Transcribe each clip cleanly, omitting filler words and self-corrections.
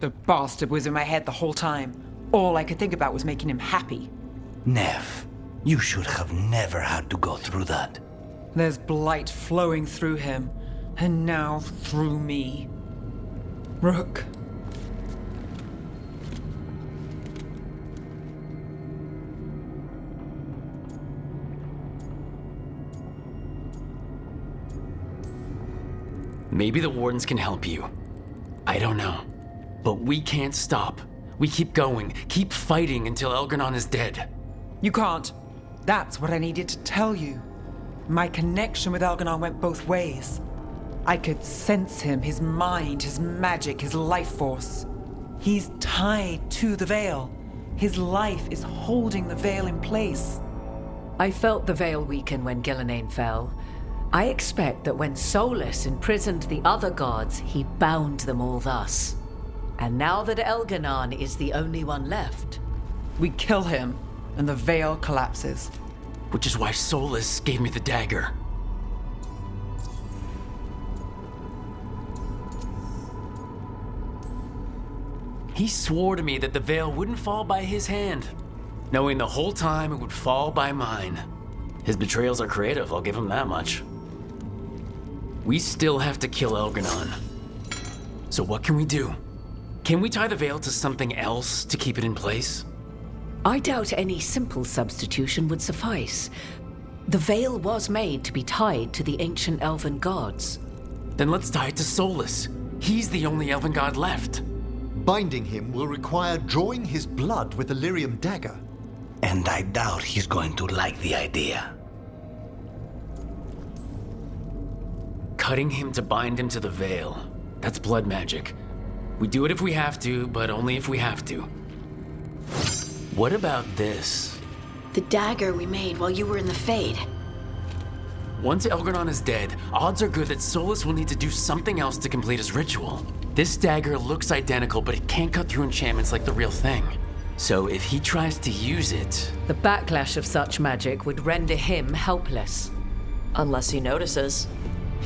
The bastard was in my head the whole time. All I could think about was making him happy. Nev, you should have never had to go through that. There's blight flowing through him, and now through me. Rook. Maybe the Wardens can help you. I don't know. But we can't stop. We keep going, keep fighting until Elgar'nan is dead. You can't. That's what I needed to tell you. My connection with Elgar'nan went both ways. I could sense him, his mind, his magic, his life force. He's tied to the Veil. His life is holding the Veil in place. I felt the Veil weaken when Gillenane fell. I expect that when Solus imprisoned the other gods, he bound them all thus. And now that Elgar'nan is the only one left... We kill him, and the Veil collapses. Which is why Solus gave me the dagger. He swore to me that the Veil wouldn't fall by his hand, knowing the whole time it would fall by mine. His betrayals are creative, I'll give him that much. We still have to kill Elgar'nan. So what can we do? Can we tie the Veil to something else to keep it in place? I doubt any simple substitution would suffice. The Veil was made to be tied to the ancient elven gods. Then let's tie it to Solus. He's the only elven god left. Binding him will require drawing his blood with the lyrium dagger. And I doubt he's going to like the idea. Cutting him to bind him to the Veil. That's blood magic. We do it if we have to, but only if we have to. What about this? The dagger we made while you were in the Fade. Once Elgar'nan is dead, odds are good that Solus will need to do something else to complete his ritual. This dagger looks identical, but it can't cut through enchantments like the real thing. So if he tries to use it... The backlash of such magic would render him helpless. Unless he notices.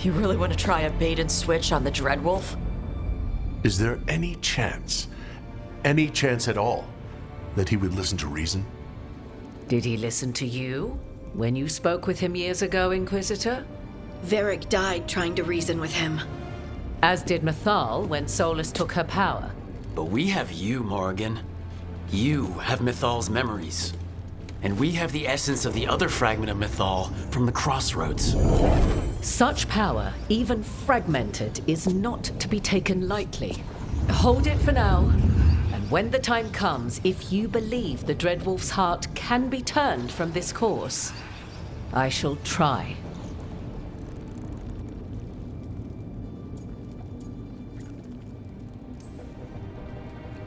You really want to try a bait and switch on the Dreadwolf? Is there any chance at all, that he would listen to reason? Did he listen to you when you spoke with him years ago, Inquisitor? Varric died trying to reason with him. As did Mythal when Solus took her power. But we have you, Morrigan. You have Mythal's memories. And we have the essence of the other fragment of Mythal from the Crossroads. Such power, even fragmented, is not to be taken lightly. Hold it for now, and when the time comes, if you believe the Dreadwolf's heart can be turned from this course, I shall try.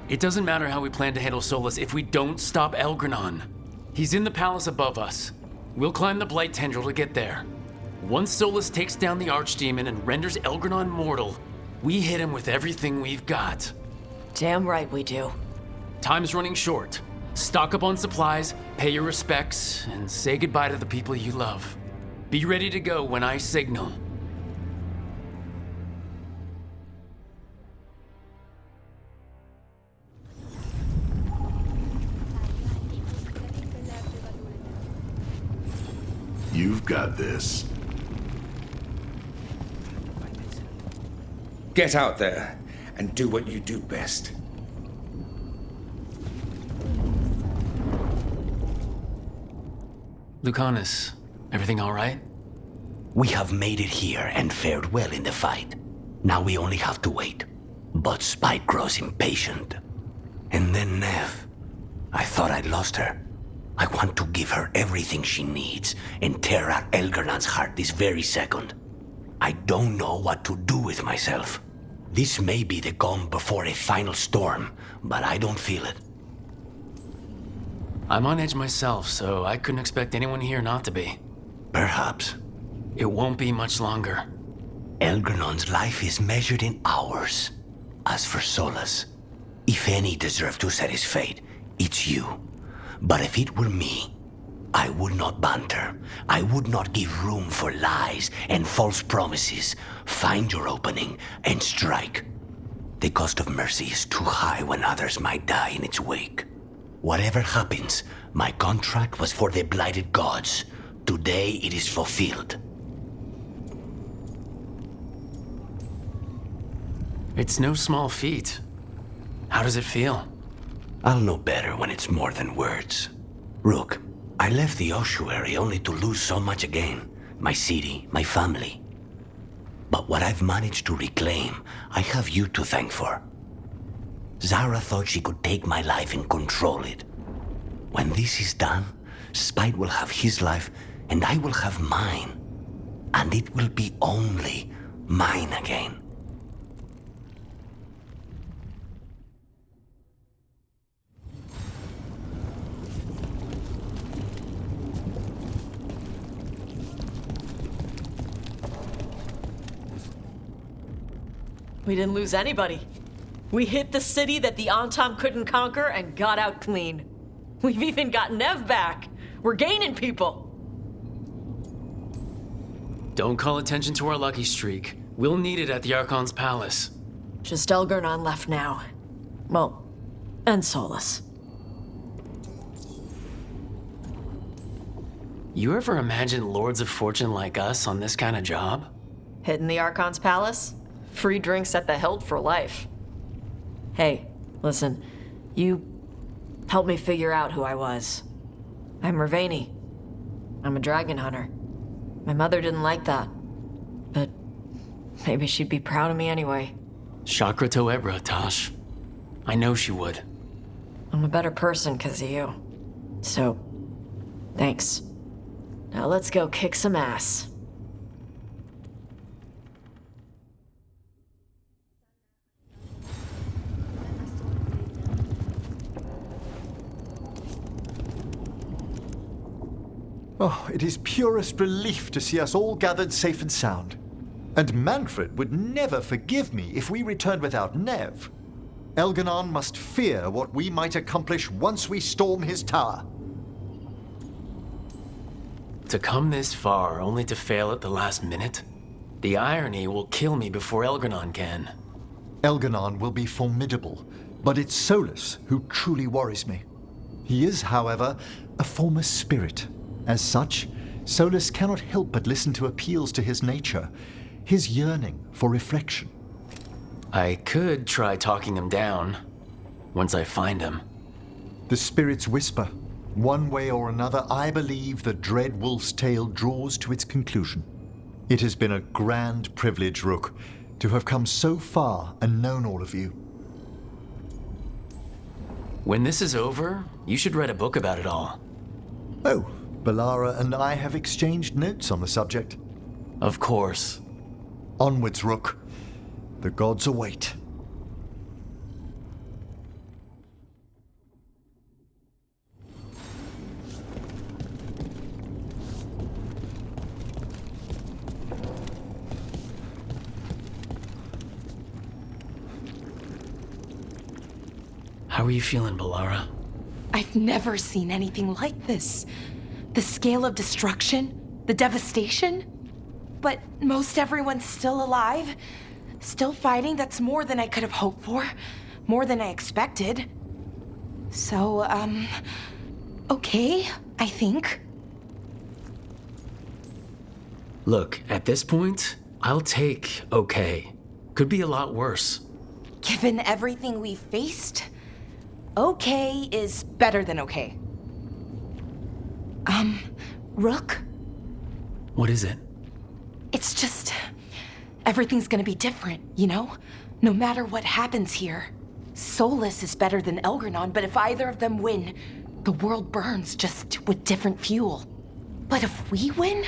It doesn't matter how we plan to handle Solus if we don't stop Elgar'nan. He's in the palace above us. We'll climb the Blight Tendril to get there. Once Solus takes down the Archdemon and renders Elgar'nan mortal, we hit him with everything we've got. Damn right we do. Time's running short. Stock up on supplies, pay your respects, and say goodbye to the people you love. Be ready to go when I signal. You've got this. Get out there and do what you do best. Lucanus, everything all right? We have made it here and fared well in the fight. Now we only have to wait. But Spike grows impatient. And then Nev. I thought I'd lost her. I want to give her everything she needs and tear out Elgar'nan's heart this very second. I don't know what to do with myself. This may be the calm before a final storm, but I don't feel it. I'm on edge myself, so I couldn't expect anyone here not to be. Perhaps. It won't be much longer. Elgar'nan's life is measured in hours. As for Solus, if any deserve to set his fate, it's you. But if it were me, I would not banter. I would not give room for lies and false promises. Find your opening and strike. The cost of mercy is too high when others might die in its wake. Whatever happens, my contract was for the blighted gods. Today it is fulfilled. It's no small feat. How does it feel? I'll know better when it's more than words. Rook, I left the ossuary only to lose so much again. My city, my family. But what I've managed to reclaim, I have you to thank for. Zara thought she could take my life and control it. When this is done, Spite will have his life and I will have mine. And it will be only mine again. We didn't lose anybody. We hit the city that the Antam couldn't conquer and got out clean. We've even got Nev back. We're gaining people. Don't call attention to our lucky streak. We'll need it at the Archon's palace. Just Elgarnon left now. Well, and Solus. You ever imagine Lords of Fortune like us on this kind of job? Hitting the Archon's palace? Free drinks at the Hilt for life. Hey, listen. You helped me figure out who I was. I'm Mervani. I'm a dragon hunter. My mother didn't like that. But maybe she'd be proud of me anyway. Chakra to Ebra, Tosh. I know she would. I'm a better person because of you. So, thanks. Now let's go kick some ass. Oh, it is purest relief to see us all gathered safe and sound. And Manfred would never forgive me if we returned without Nev. Elgarnon must fear what we might accomplish once we storm his tower. To come this far only to fail at the last minute? The irony will kill me before Elgarnon can. Elgarnon will be formidable, but it's Solus who truly worries me. He is, however, a former spirit. As such, Solus cannot help but listen to appeals to his nature, his yearning for reflection. I could try talking him down, once I find him. The spirits whisper. One way or another, I believe the dread wolf's tale draws to its conclusion. It has been a grand privilege, Rook, to have come so far and known all of you. When this is over, you should write a book about it all. Oh, Balara and I have exchanged notes on the subject. Of course. Onwards, Rook. The gods await. How are you feeling, Balara? I've never seen anything like this. The scale of destruction, the devastation. But most everyone's still alive, still fighting. That's more than I could have hoped for, more than I expected. So, okay, I think. Look, at this point, I'll take okay. Could be a lot worse. Given everything we faced, okay is better than okay. Rook? What is it? It's just, everything's gonna be different, you know? No matter what happens here. Solus is better than Elgarnon, but if either of them win, the world burns just with different fuel. But if we win,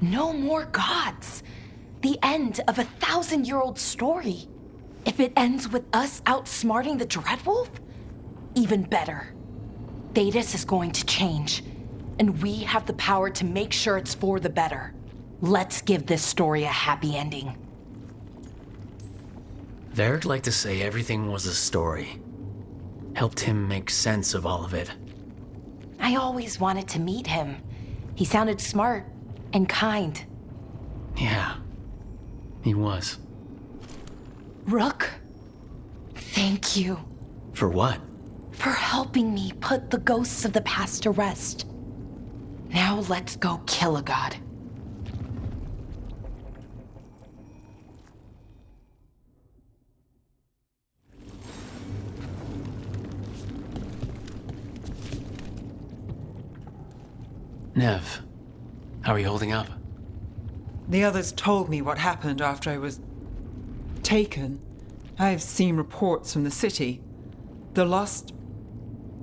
no more gods. The end of a 1,000-year-old story. If it ends with us outsmarting the Dreadwolf, even better. Thedas is going to change, and we have the power to make sure it's for the better. Let's give this story a happy ending. Varric liked to say everything was a story. Helped him make sense of all of it. I always wanted to meet him. He sounded smart and kind. Yeah, he was. Rook, Thank you For what? for helping me put the ghosts of the past to rest. Now let's go kill a god. Nev, how are you holding up? The others told me what happened after I was taken. I've seen reports from the city. The lost,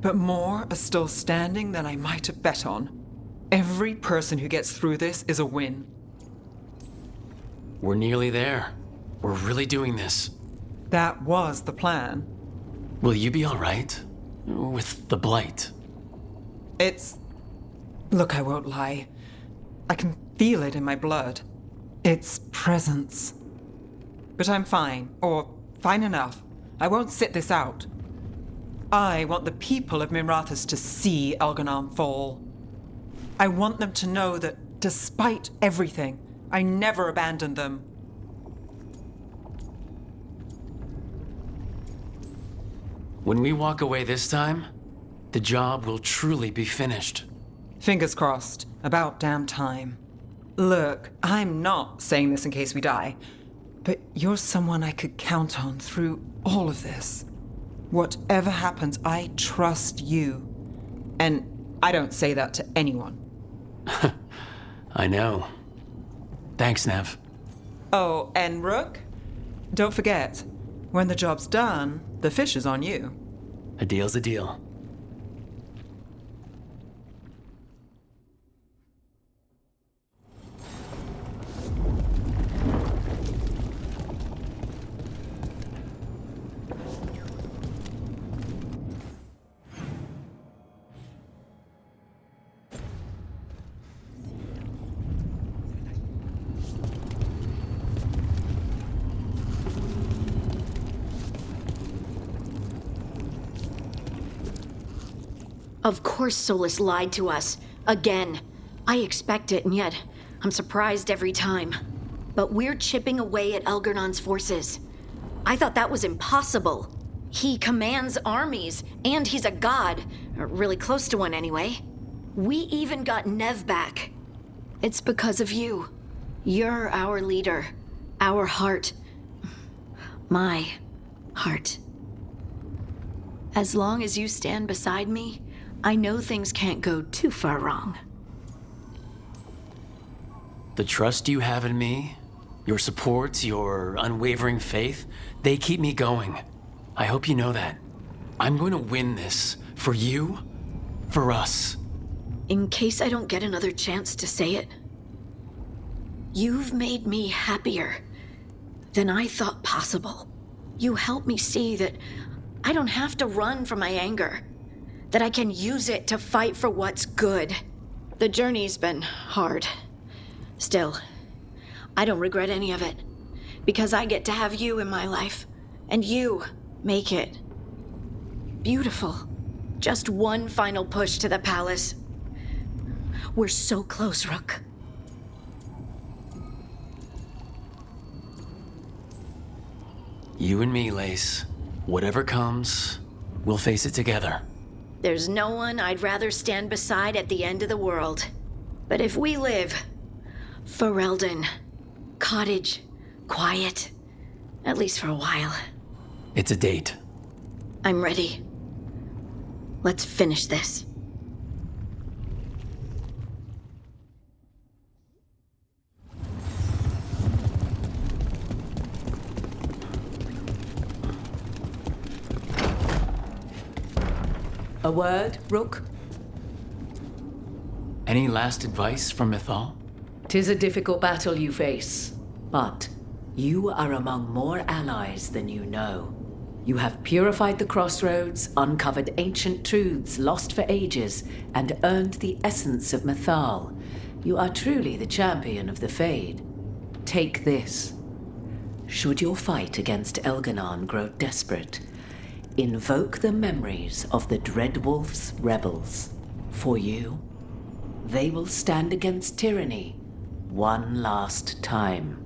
but more are still standing than I might have bet on. Every person who gets through this is a win. We're nearly there. We're really doing this. That was the plan. Will you be all right? With the blight? Look, I won't lie. I can feel it in my blood. Its presence. But I'm fine, or fine enough. I won't sit this out. I want the people of Mirathas to see Elganon fall. I want them to know that, despite everything, I never abandoned them. When we walk away this time, the job will truly be finished. Fingers crossed. About damn time. Look, I'm not saying this in case we die, but you're someone I could count on through all of this. Whatever happens, I trust you. And I don't say that to anyone. I know. Thanks, Nev. Oh, and Rook? Don't forget, when the job's done, the fish is on you. A deal's a deal. Of course Solus lied to us. Again. I expect it, and yet I'm surprised every time. But we're chipping away at Elgernon's forces. I thought that was impossible. He commands armies, and he's a god. Or really close to one, anyway. We even got Nev back. It's because of you. You're our leader. Our heart. My heart. As long as you stand beside me, I know things can't go too far wrong. The trust you have in me, your support, your unwavering faith, they keep me going. I hope you know that. I'm going to win this. For you, for us. In case I don't get another chance to say it, you've made me happier than I thought possible. You help me see that I don't have to run from my anger, that I can use it to fight for what's good. The journey's been hard. Still, I don't regret any of it, because I get to have you in my life, and you make it beautiful. Just one final push to the palace. We're so close, Rook. You and me, Lace. Whatever comes, we'll face it together. There's no one I'd rather stand beside at the end of the world. But if we live, Ferelden, cottage, quiet, at least for a while. It's a date. I'm ready. Let's finish this. A word, Rook? Any last advice from Mythal? 'Tis a difficult battle you face, but you are among more allies than you know. You have purified the crossroads, uncovered ancient truths lost for ages, and earned the essence of Mythal. You are truly the champion of the Fade. Take this. Should your fight against Elganon grow desperate, invoke the memories of the Dreadwolf's rebels. For you, they will stand against tyranny one last time.